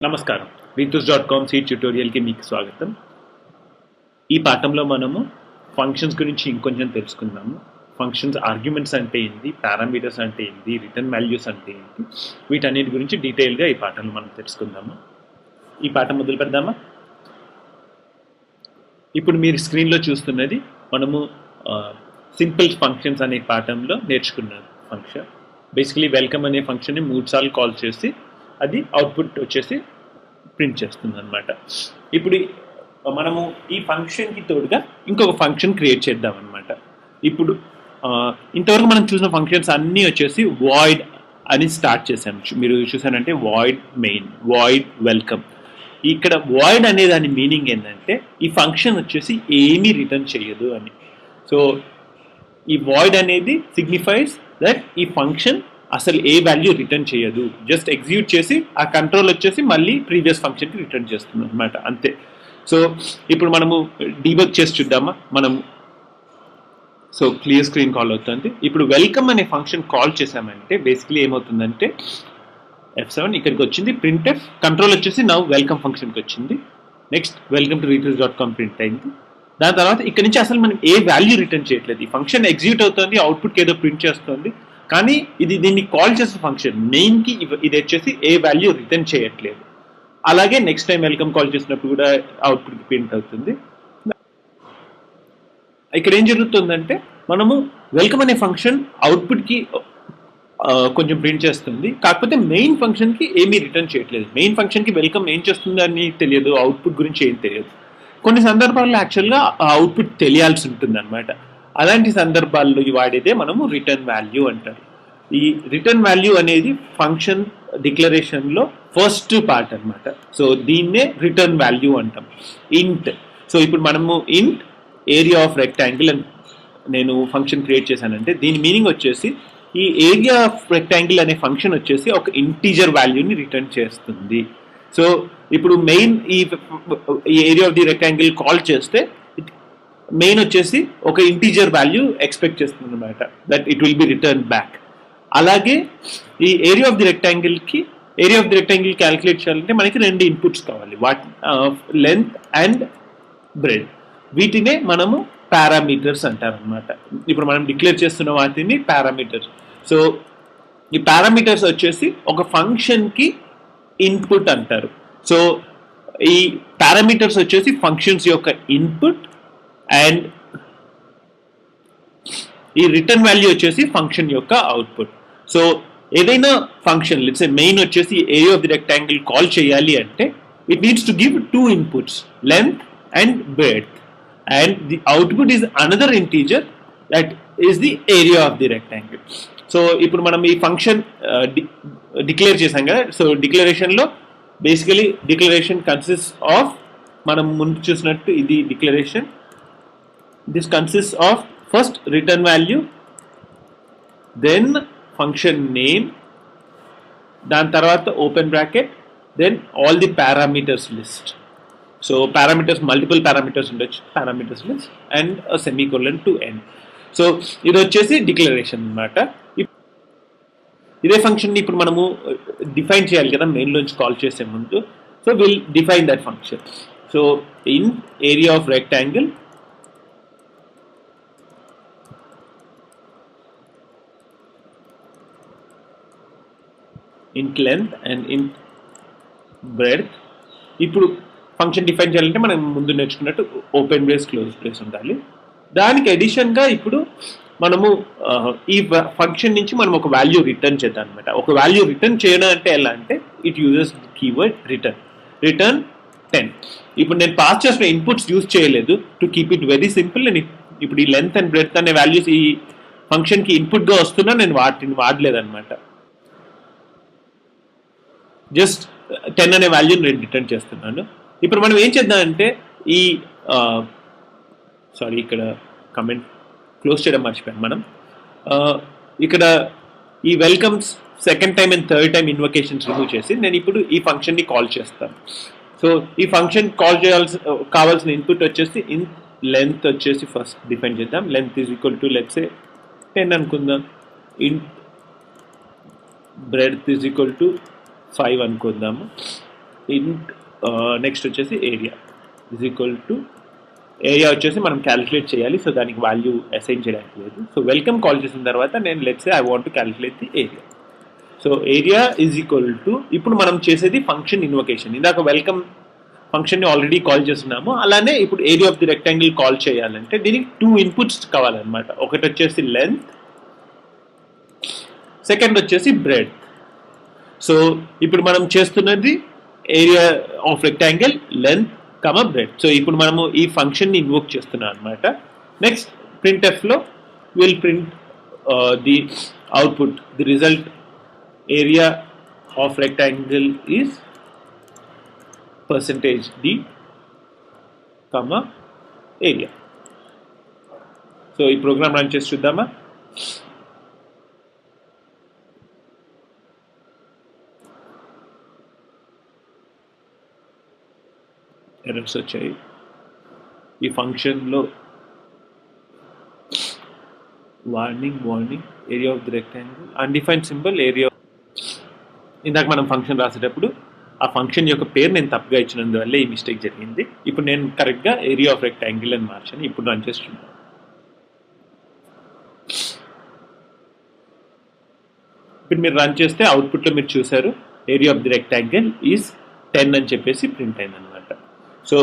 నమస్కారం. Rithus.com seat ట్యుటోరియల్కి మీకు స్వాగతం. ఈ పాఠంలో మనము ఫంక్షన్స్ గురించి ఇంకొంచెం తెలుసుకుందాము. ఫంక్షన్స్ ఆర్గ్యుమెంట్స్ అంటే ఏంటి, పారామీటర్స్ అంటే ఏంటి, రిటర్న్ వాల్యూస్ అంటే ఏంటి, వీటన్నిటి గురించి డీటెయిల్గా ఈ పాఠంలో మనం తెలుసుకుందాము. ఈ పాఠం మొదలు పెడదామా? ఇప్పుడు మీరు స్క్రీన్లో చూస్తున్నది మనము సింపుల్ ఫంక్షన్స్ అనే పాఠంలో నేర్చుకున్న ఫంక్షన్. బేసికలీ వెల్కమ్ అనే ఫంక్షన్ని 3 సార్లు కాల్ చేసి అది అవుట్పుట్ వచ్చేసి ప్రింట్ చేస్తుంది అనమాట. ఇప్పుడు మనము ఈ ఫంక్షన్కి తోడుగా ఇంకొక ఫంక్షన్ క్రియేట్ చేద్దాం అనమాట. ఇప్పుడు ఇంతవరకు మనం చూసిన ఫంక్షన్స్ అన్నీ వచ్చేసి వాయిడ్ అని స్టార్ట్ చేసాము. మీరు చూసానంటే వాయిడ్ మెయిన్, వాయిడ్ వెల్కమ్. ఇక్కడ వాయిడ్ అనే దాని మీనింగ్ ఏంటంటే ఈ ఫంక్షన్ వచ్చేసి ఏమీ రిటర్న్ చేయదు అని. సో ఈ వాయిడ్ అనేది సిగ్నిఫైస్ దట్ ఈ ఫంక్షన్ అసలు ఏ వాల్యూ రిటర్న్ చేయదు, జస్ట్ ఎగ్జిక్యూట్ చేసి ఆ కంట్రోల్ వచ్చేసి మళ్ళీ ప్రీవియస్ ఫంక్షన్కి రిటర్న్ చేస్తుంది అనమాట, అంతే. సో ఇప్పుడు మనము డీబగ్ చేసి చూద్దామా మనము. సో క్లియర్ స్క్రీన్ కాల్ అవుతుంది. ఇప్పుడు వెల్కమ్ అనే ఫంక్షన్ కాల్ చేసామంటే బేసిక్లీ ఏమవుతుందంటే F7 ఇక్కడికి వచ్చింది, ప్రింట్ ఎఫ్ కంట్రోల్ వచ్చేసి నౌ వెల్కమ్ ఫంక్షన్కి వచ్చింది. Next welcome to Rithus.com print అయింది. దాని తర్వాత ఇక్కడ నుంచి అసలు మనం ఏ వాల్యూ రిటర్న్ చేయట్లేదు. ఈ ఫంక్షన్ ఎగ్జిక్యూట్ అవుతుంది, అవుట్పుట్కి ఏదో ప్రింట్ చేస్తుంది, కానీ ఇది దీన్ని కాల్ చేసే ఫంక్షన్ మెయిన్కి ఇది వచ్చేసి ఏ వాల్యూ రిటర్న్ చేయట్లేదు. అలాగే నెక్స్ట్ టైం వెల్కమ్ కాల్ చేసినప్పుడు కూడా అవుట్పుట్కి ప్రింట్ అవుతుంది. ఇక్కడ ఏం జరుగుతుందంటే మనము వెల్కమ్ అనే ఫంక్షన్ అవుట్పుట్కి కొంచెం ప్రింట్ చేస్తుంది, కాకపోతే మెయిన్ ఫంక్షన్కి ఏమీ రిటర్న్ చేయట్లేదు. మెయిన్ ఫంక్షన్కి వెల్కమ్ ఏం చేస్తుంది అని తెలియదు, అవుట్పుట్ గురించి ఏం తెలియదు. కొన్ని సందర్భాల్లో యాక్చువల్గా ఆ అవుట్పుట్ తెలియాల్సి ఉంటుంది అనమాట. అలాంటి సందర్భాల్లో వాడేదే మనము రిటర్న్ వాల్యూ అంటారు. ఈ రిటర్న్ వాల్యూ అనేది ఫంక్షన్ డిక్లరేషన్లో ఫస్ట్ పార్ట్ అనమాట. సో దీన్నే రిటర్న్ వాల్యూ అంటాం. ఇంట్. సో ఇప్పుడు మనము ఇంట్ ఏరియా ఆఫ్ రెక్టాంగిల్ అని నేను ఫంక్షన్ క్రియేట్ చేశానంటే దీని మీనింగ్ వచ్చేసి ఈ ఏరియా ఆఫ్ రెక్టాంగిల్ అనే ఫంక్షన్ వచ్చేసి ఒక ఇంటీజర్ వాల్యూని రిటర్న్ చేస్తుంది. సో ఇప్పుడు మెయిన్ ఈ area of the rectangle call చేస్తే మెయిన్ వచ్చేసి ఒక ఇంటీజర్ వాల్యూ ఎక్స్పెక్ట్ చేస్తుంది అనమాట, that it will be return back. అలాగే ఈ area of the rectangle calculate చేయాలంటే మనకి 2 ఇన్పుట్స్ కావాలి, వాట్ లెంత్ అండ్ బ్రెడ్. వీటినే మనము పారామీటర్స్ అంటారు అనమాట. ఇప్పుడు మనం డిక్లేర్ చేస్తున్న వాటిని పారామీటర్స్. సో ఈ పారామీటర్స్ వచ్చేసి ఒక ఫంక్షన్కి ఇన్పుట్ అంటారు. సో ఈ పారామీటర్స్ వచ్చేసి ఫంక్షన్స్ యొక్క ఇన్పుట్ అండ్ ఈ రిటర్న్ వాల్యూ వచ్చేసి ఫంక్షన్ యొక్క అవుట్పుట్. సో ఏదైనా ఫంక్షన్ లెట్స్ సే మెయిన్ వచ్చేసి area of the rectangle call చేయాలి అంటే it needs to give 2 inputs, length and breadth, and the output is another integer that is the area of the rectangle. So ఇప్పుడు మనం ఈ function declare చేసాం కదా. So డిక్లరేషన్లో basically declaration consist of, మనం ముందు చూసినట్టు ఇది డిక్లరేషన్. This consist of first return value, then function name, దాని తర్వాత open bracket, then all the parameters list. So parameters multiple parameters ఉండొచ్చు, parameters list and semicolon to end. So ఇది వచ్చేసి డిక్లరేషన్ అనమాట. ఇదే ఫంక్షన్ ఇప్పుడు మనము డిఫైన్ చేయాలి కదా మెయిన్లోంచి కాల్ చేసే ముందు. So will define that function. So in area of rectangle int length and int breadth. ఇప్పుడు ఫంక్షన్ డిఫైన్ చేయాలంటే మనం ముందు నేర్చుకున్నట్టు ఓపెన్ బ్రేస్ క్లోజ్ బ్రేస్ ఉండాలి. దానికి అడిషన్గా ఇప్పుడు మనము ఈ ఫంక్షన్ నుంచి మనం ఒక వాల్యూ రిటర్న్ చేద్దాం అనమాట. ఒక వాల్యూ రిటర్న్ చేయడం అంటే ఎలా అంటే ఇట్ యూజెస్ కీవర్డ్ రిటర్న్ 10. ఇప్పుడు నేను పాస్ చేసిన ఇన్పుట్స్ యూజ్ చేయలేదు. To keep it very simple, నేను ఇప్పుడు ఈ లెంత్ అండ్ బ్రెడ్త్ అనే వాల్యూస్ ఈ ఫంక్షన్కి ఇన్పుట్గా వస్తున్నా నేను వాటిని వాడలేదన్నమాట. జస్ట్ 10 అనే వాల్యూని నేను రిటర్న్ చేస్తున్నాను. ఇప్పుడు మనం ఏం చేద్దామంటే ఈ ఇక్కడ కమెంట్ క్లోజ్ చేయడం మర్చిపోయాం మనం. ఇక్కడ ఈ welcomes second time and third time invocations remove చేసి నేను ఇప్పుడు ఈ ఫంక్షన్ని కాల్ చేస్తాను. సో ఈ ఫంక్షన్ కాల్ కావాల్సిన ఇన్పుట్ వచ్చేసి ఇన్ లెంత్ వచ్చేసి ఫస్ట్ డిఫైన్ చేద్దాం. Length is equal to let's say 10 అనుకుందాం. Int breadth is equal to 5 అనుకుందాము. ఇంట్ నెక్స్ట్ వచ్చేసి area is equal to area వచ్చేసి మనం క్యాలిక్యులేట్ చేయాలి. సో దానికి వాల్యూ అసైన్ చేయడానికి లేదు. సో వెల్కమ్ కాల్ చేసిన తర్వాత నేను let's say I want to calculate the area. So area is equal to ఇప్పుడు మనం చేసేది ఫంక్షన్ ఇన్వొకేషన్. ఇందాక వెల్కమ్ ఫంక్షన్ని ఆల్రెడీ కాల్ చేస్తున్నాము, అలానే ఇప్పుడు area of the rectangle call చేయాలంటే దీనికి 2 ఇన్పుట్స్ కావాలన్నమాట. ఒకటి వచ్చేసి లెంత్, సెకండ్ వచ్చేసి బ్రెడ్త్. సో ఇప్పుడు మనం చేస్తున్నది area of rectangle, length, breadth. So ఇప్పుడు మనము ఈ ఫంక్షన్ని ఇన్వోక్ చేస్తున్నాం అనమాట. నెక్స్ట్ ప్రింట్ఎఫ్ లో will print the output, the result area of rectangle is %d, area. So ఈ ప్రోగ్రామ్ రన్ చేసి చూద్దామా. ఎర్రర్స్ వచ్చాయి. ఈ ఫంక్షన్లో warning area of the rectangle undefined symbol area. ఇందాక మనం ఫంక్షన్ రాసేటప్పుడు ఆ ఫంక్షన్ యొక్క పేరు నేను తప్పుగా ఇచ్చినందువల్ల ఈ మిస్టేక్ జరిగింది. ఇప్పుడు నేను కరెక్ట్గా ఏరియా ఆఫ్ రెక్టాంగిల్ అని మార్చాను. ఇప్పుడు రన్ చేస్తున్నాను. ఇప్పుడు మీరు రన్ చేస్తే అవుట్పుట్లో మీరు చూసారు area of the rectangle is 10 అని చెప్పేసి ప్రింట్ అయింది అనమాట. సో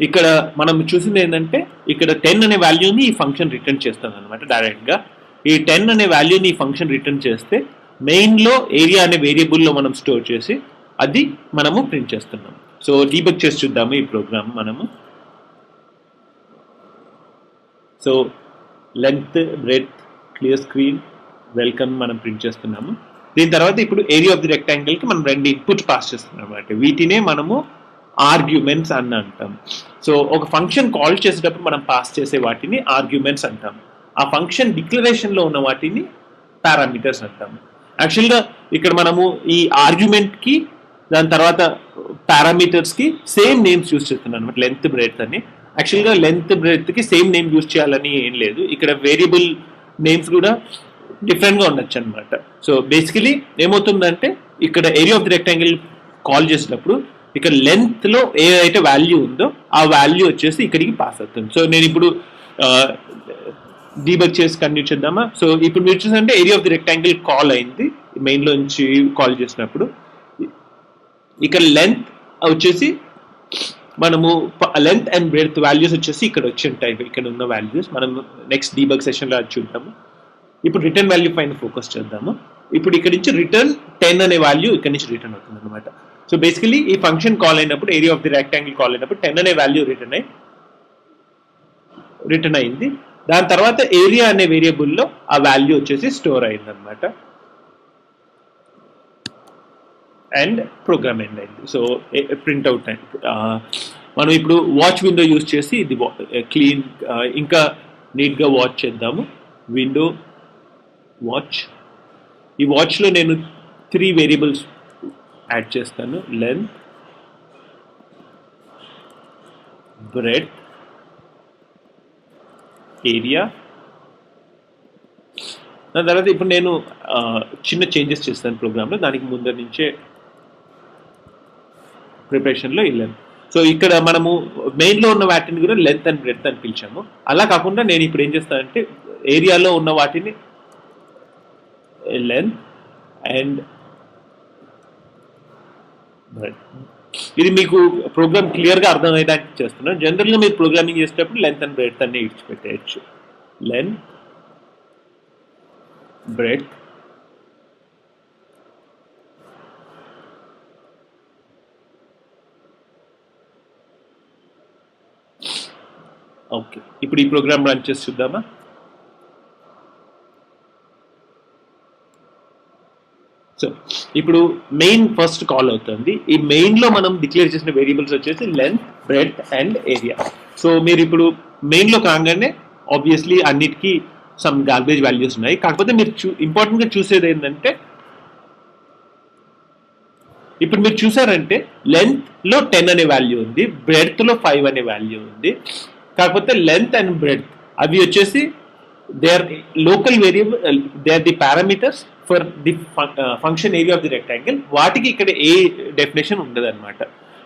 ఇక్కడ మనం చూసింది ఏంటంటే ఇక్కడ 10 అనే వాల్యూని ఈ ఫంక్షన్ రిటర్న్ చేస్తాను అనమాట. డైరెక్ట్గా ఈ 10 అనే వాల్యూని ఈ ఫంక్షన్ రిటర్న్ చేస్తే మెయిన్లో ఏరియా అనే వేరియబుల్లో మనం స్టోర్ చేసి అది మనము ప్రింట్ చేస్తున్నాం. సో డీబగ్ చేసి చూద్దాము ఈ ప్రోగ్రామ్ మనము. So length, breadth, clear screen, welcome మనం ప్రింట్ చేస్తున్నాము. దీని తర్వాత ఇప్పుడు ఏరియా ఆఫ్ ది రెక్టాంగిల్కి మనం 2 ఇన్పుట్స్ పాస్ చేస్తున్నాం అన్నమాట. వీటినే మనము ఆర్గ్యుమెంట్స్ అని అంటాం. సో ఒక ఫంక్షన్ కాల్ చేసేటప్పుడు మనం పాస్ చేసే వాటిని ఆర్గ్యుమెంట్స్ అంటాం. ఆ ఫంక్షన్ డిక్లరేషన్లో ఉన్న వాటిని పారామీటర్స్ అంటాము. యాక్చువల్గా ఇక్కడ మనము ఈ ఆర్గ్యుమెంట్కి దాని తర్వాత పారామీటర్స్కి సేమ్ నేమ్స్ యూజ్ చేస్తున్నాం అనమాట, లెంత్, బ్రెడ్త్ అని. యాక్చువల్గా లెంత్, బ్రెడ్త్కి సేమ్ నేమ్ యూజ్ చేయాలని ఏం లేదు. ఇక్కడ వేరియబుల్ నేమ్స్ కూడా డిఫరెంట్గా ఉండొచ్చు అనమాట. సో బేసికలీ ఏమవుతుందంటే ఇక్కడ area of the rectangle call చేసినప్పుడు ఇక్కడ లెంత్లో ఏదైతే వాల్యూ ఉందో ఆ వాల్యూ వచ్చేసి ఇక్కడికి పాస్ అవుతుంది. సో నేను ఇప్పుడు డీబగ్ చేసి కంటిన్యూ చేద్దామా. సో ఇప్పుడు మీరు చూసారంటే area of the rectangle call అయింది మెయిన్లో నుంచి కాల్ చేసినప్పుడు. ఇక్కడ లెంత్ వచ్చేసి మనము లెంత్ అండ్ బ్రెడ్త్ వాల్యూస్ వచ్చేసి ఇక్కడ వచ్చి ఉంటాయి, ఇక్కడ ఉన్న వాల్యూస్ మనం నెక్స్ట్ డీబగ్ సెషన్లో అది చూద్దాము. ఇప్పుడు రిటర్న్ వాల్యూ పైన ఫోకస్ చేద్దాము. ఇప్పుడు ఇక్కడ నుంచి రిటర్న్ 10 అనే వాల్యూ ఇక్కడ నుంచి రిటర్న్ అవుతుంది అనమాట. సో బేసికలీ ఈ ఫంక్షన్ కాల్ అయినప్పుడు area of the rectangle call అయినప్పుడు 10 అనే వాల్యూ రిటర్న్ అయింది. దాని తర్వాత ఏరియా అనే వేరియబుల్లో ఆ వాల్యూ వచ్చేసి స్టోర్ అయింది అనమాట అండ్ ప్రోగ్రామ్ ఎండ్ అయింది. సో ప్రింట్ అవుట్ అయింది. మనం ఇప్పుడు వాచ్ విండో యూజ్ చేసి ఇది క్లీన్ ఇంకా నీట్గా వాచ్ చేద్దాము. విండో వాచ్, ఈ వాచ్లో నేను 3 వేరియబుల్స్ యాడ్ చేస్తాను, లెంత్, బ్రెడ్త్, ఏరియా. దాని తర్వాత ఇప్పుడు నేను చిన్న చేంజెస్ చేస్తాను ప్రోగ్రామ్లో, దానికి ముందర నుంచే ప్రిపరేషన్లో వెళ్ళాను. సో ఇక్కడ మనము మెయిన్లో ఉన్న వాటిని కూడా లెంత్ అండ్ బ్రెడ్త్ అని పిలిచాము. అలా కాకుండా నేను ఇప్పుడు ఏం చేస్తానంటే ఏరియాలో ఉన్న వాటిని లెంత్ అండ్ బ్రెడ్త్. ఇది మీకు ప్రోగ్రామ్ క్లియర్గా అర్థమయ్యేదానికి చేస్తున్నాను. జనరల్గా మీరు ప్రోగ్రామింగ్ చేసేటప్పుడు లెంత్ అండ్ బ్రెడ్త్ అన్ని ఇచ్చిపెట్టేయచ్చు. Length, breadth, okay. ఇప్పుడు ఈ ప్రోగ్రామ్ రన్ చేసి చూద్దామా. సో ఇప్పుడు మెయిన్ ఫస్ట్ కాల్ అవుతుంది. ఈ మెయిన్లో మనం డిక్లేర్ చేసిన వేరియబుల్స్ వచ్చేసి length, breadth and area. So మీరు ఇప్పుడు మెయిన్లో కాగానే ఆబ్వియస్లీ అన్నిటికీ సమ్ గార్బేజ్ వాల్యూస్ ఉన్నాయి. కాకపోతే మీరు ఇంపార్టెంట్గా చూసేది ఏంటంటే ఇప్పుడు మీరు చూసారంటే లెంత్లో 10 అనే వాల్యూ ఉంది, బ్రెడ్త్లో 5 అనే వాల్యూ ఉంది. కాకపోతే లెంత్ అండ్ బ్రెడ్త్ అవి వచ్చేసి they are local variable, they are the parameters for the function area of the rectangle, వాటికి ఇక్కడ ఏ డెఫినేషన్ ఉండదు అనమాట.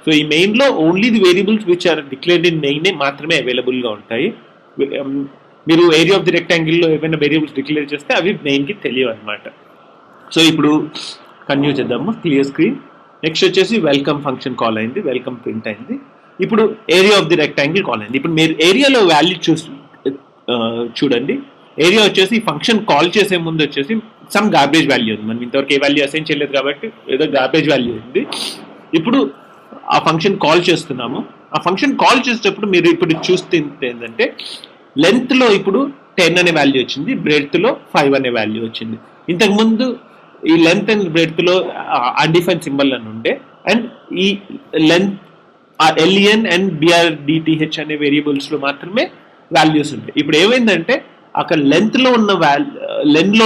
సో ఈ మెయిన్లో only the variables which are declared in main మాత్రమే అవైలబుల్గా ఉంటాయి. మీరు ఏరియా ఆఫ్ ది రెక్టాంగిల్లో ఏమైనా వేరియబుల్స్ డిక్లేర్ చేస్తే అవి మెయిన్కి తెలియవు అనమాట. సో ఇప్పుడు కంటిన్యూ చేద్దాము. Clear screen. నెక్స్ట్ వచ్చేసి వెల్కమ్ ఫంక్షన్ కాల్ అయింది, వెల్కమ్ ప్రింట్ అయింది. ఇప్పుడు area of the rectangle call అయింది. ఇప్పుడు మీరు ఏరియాలో వాల్యూ చూడండి. ఏరియా వచ్చేసి ఫంక్షన్ కాల్ చేసే ముందు వచ్చేసి సమ్ గార్బేజ్ వాల్యూ ఉంది. మనం ఇంతవరకు ఏ వాల్యూ అసైన్ చేయలేదు కాబట్టి ఏదో గార్బేజ్ వాల్యూ ఉంది. ఇప్పుడు ఆ ఫంక్షన్ కాల్ చేస్తున్నాము. ఆ ఫంక్షన్ కాల్ చేసేటప్పుడు మీరు ఇప్పుడు చూస్తే ఏంటంటే లెంత్లో ఇప్పుడు 10 అనే వాల్యూ వచ్చింది, బ్రెడ్త్లో 5 అనే వాల్యూ వచ్చింది. ఇంతకుముందు ఈ లెంత్ అండ్ బ్రెడ్త్లో అన్డిఫైన్ సింబల్ అని ఉండే, అండ్ ఈ లెంత్ ఎల్ఈఎన్ అండ్ బిఆర్డిటిహెచ్ అనే వేరియబుల్స్లో మాత్రమే వాల్యూస్ ఉంటాయి. ఇప్పుడు ఏమైందంటే అక్కడ లెంత్లో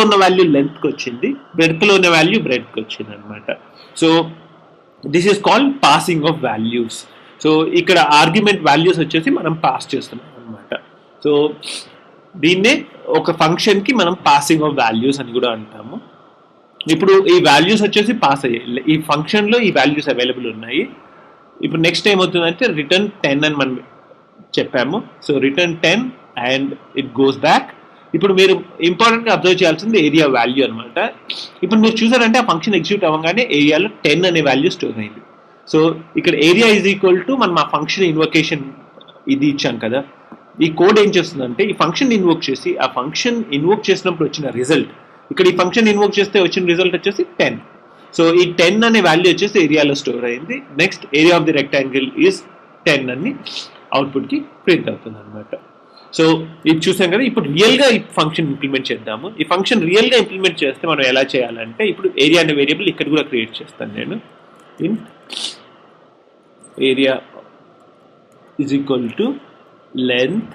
ఉన్న వాల్యూ లెంత్కి వచ్చింది, బ్రెడ్త్లో ఉన్న వాల్యూ బ్రెడ్త్కి వచ్చింది అనమాట. So this is called passing of values. So ఇక్కడ ఆర్గ్యుమెంట్ వాల్యూస్ వచ్చేసి మనం పాస్ చేస్తున్నాం అనమాట. సో దీన్నే ఒక ఫంక్షన్కి మనం పాసింగ్ ఆఫ్ వాల్యూస్ అని కూడా అంటాము. ఇప్పుడు ఈ వాల్యూస్ వచ్చేసి పాస్ అయ్యాయి, ఈ ఫంక్షన్లో ఈ వాల్యూస్ అవైలబుల్ ఉన్నాయి. ఇప్పుడు నెక్స్ట్ ఏమవుతుందంటే రిటర్న్ 10 అని మనం చెప్పాము. So return 10 and it goes back. ఇప్పుడు మీరు ఇంపార్టెంట్గా అబ్జర్వ్ చేయాల్సింది ఏరియా వాల్యూ అనమాట. ఇప్పుడు మీరు చూసారంటే ఆ ఫంక్షన్ ఎగ్జిక్యూట్ అవ్వగానే ఏరియాలో 10 అనే వాల్యూ స్టోర్ అయింది. సో ఇక్కడ ఏరియా ఈజ్ ఈక్వల్ టు మనం ఆ ఫంక్షన్ ఇన్వొకేషన్ ఇది ఇచ్చాం కదా. ఈ కోడ్ ఏం చేస్తుందంటే ఈ ఫంక్షన్ ఇన్వోక్ చేసి ఆ ఫంక్షన్ ఇన్వోక్ చేసినప్పుడు వచ్చిన రిజల్ట్, ఇక్కడ ఈ ఫంక్షన్ ఇన్వోక్ చేస్తే వచ్చిన రిజల్ట్ వచ్చేసి 10. సో ఈ 10 అనే వాల్యూ వచ్చేసి ఏరియాలో స్టోర్ అయింది. Next area of the rectangle is 10 అని అవుట్పుట్కి ప్రింట్ అవుతుంది అనమాట. సో ఇది చూసాం కదా. ఇప్పుడు రియల్గా ఈ ఫంక్షన్ ఇంప్లిమెంట్ చేద్దాము. ఈ ఫంక్షన్ రియల్గా ఇంప్లిమెంట్ చేస్తే మనం ఎలా చేయాలంటే ఇప్పుడు ఏరియా అనే వేరియబుల్ ఇక్కడ కూడా క్రియేట్ చేస్తాను నేను. In area is equal to length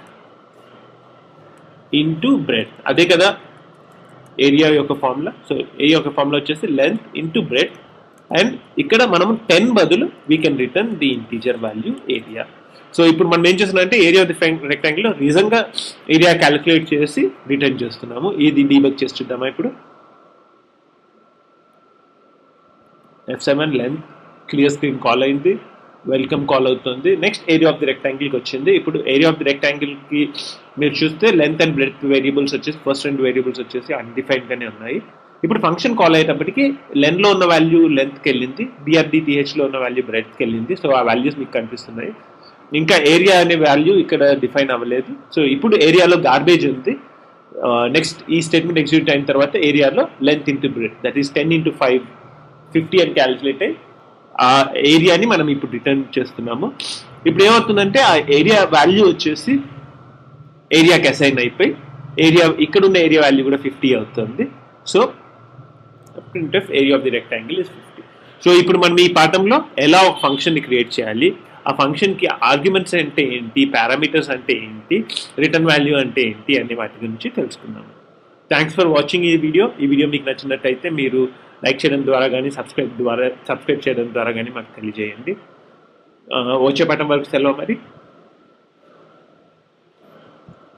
into breadth, అదే కదా ఏరియా యొక్క ఫార్ములా. సో ఏ యొక్క ఫార్ములా వచ్చేసి లెంత్ ఇంటూ బ్రెడ్త్, అండ్ ఇక్కడ మనం 10 బదులు we can return the integer value area. So ఇప్పుడు మనం ఏం చేస్తున్నామంటే ఏరియా ఆఫ్ ది రెక్టాంగిల్ నిజంగా ఏరియా క్యాలిక్యులేట్ చేసి రిటర్న్ చేస్తున్నాము. ఇది డీబగ్ చేసి చూద్దామా. ఇప్పుడు F7 length clear screen call అయింది, వెల్కమ్ కాల్ అవుతుంది. నెక్స్ట్ ఏరియా ఆఫ్ ది రెక్టాంగిల్కి వచ్చింది. ఇప్పుడు ఏరియా ఆఫ్ ది రెక్టాంగిల్కి మీరు చూస్తే లెంత్ అండ్ బ్రెడ్త్ వేరియబుల్స్ వచ్చేసి ఫస్ట్ 2 వేరియబుల్స్ వచ్చేసి అన్డిఫైన్డ్గానే ఉన్నాయి. ఇప్పుడు ఫంక్షన్ కాల్ అయ్యేటప్పటికి లెన్లో ఉన్న వాల్యూ లెంత్కి వెళ్ళింది, బిఆర్డిటిహెచ్లో ఉన్న వాల్యూ బ్రెడ్త్కి వెళ్ళింది. సో ఆ వాల్యూస్ మీకు కనిపిస్తున్నాయి. ఇంకా ఏరియా అనే వాల్యూ ఇక్కడ డిఫైన్ అవ్వలేదు. సో ఇప్పుడు ఏరియాలో గార్బేజ్ ఉంది. నెక్స్ట్ ఈ స్టేట్మెంట్ ఎగ్జిక్యూట్ అయిన తర్వాత ఏరియాలో length into breadth, that is 10 × 5 50 అని క్యాలిక్యులేట్ అయ్యి ఆ ఏరియాని మనం ఇప్పుడు రిటర్న్ చేస్తున్నాము. ఇప్పుడు ఏమవుతుందంటే ఆ ఏరియా వాల్యూ వచ్చేసి ఏరియాకి అసైన్ అయిపోయి ఏరియా ఇక్కడున్న ఏరియా వాల్యూ కూడా 50 అవుతుంది. So print of area of the rectangle is 50. So ఇప్పుడు మనం ఈ పాఠంలో ఎలా ఒక ఫంక్షన్ని క్రియేట్ చేయాలి, ఆ ఫంక్షన్కి ఆర్గ్యుమెంట్స్ అంటే ఏంటి, పారామీటర్స్ అంటే ఏంటి, రిటర్న్ వాల్యూ అంటే ఏంటి అనే వాటి గురించి తెలుసుకున్నాము. థ్యాంక్స్ ఫర్ వాచింగ్ ఈ వీడియో మీకు నచ్చినట్టయితే మీరు లైక్ చేయడం ద్వారా కానీ సబ్స్క్రైబ్ చేయడం ద్వారా కానీ మాకు తెలియజేయండి. వచ్చే పాఠం వరకు సెలవు మరి.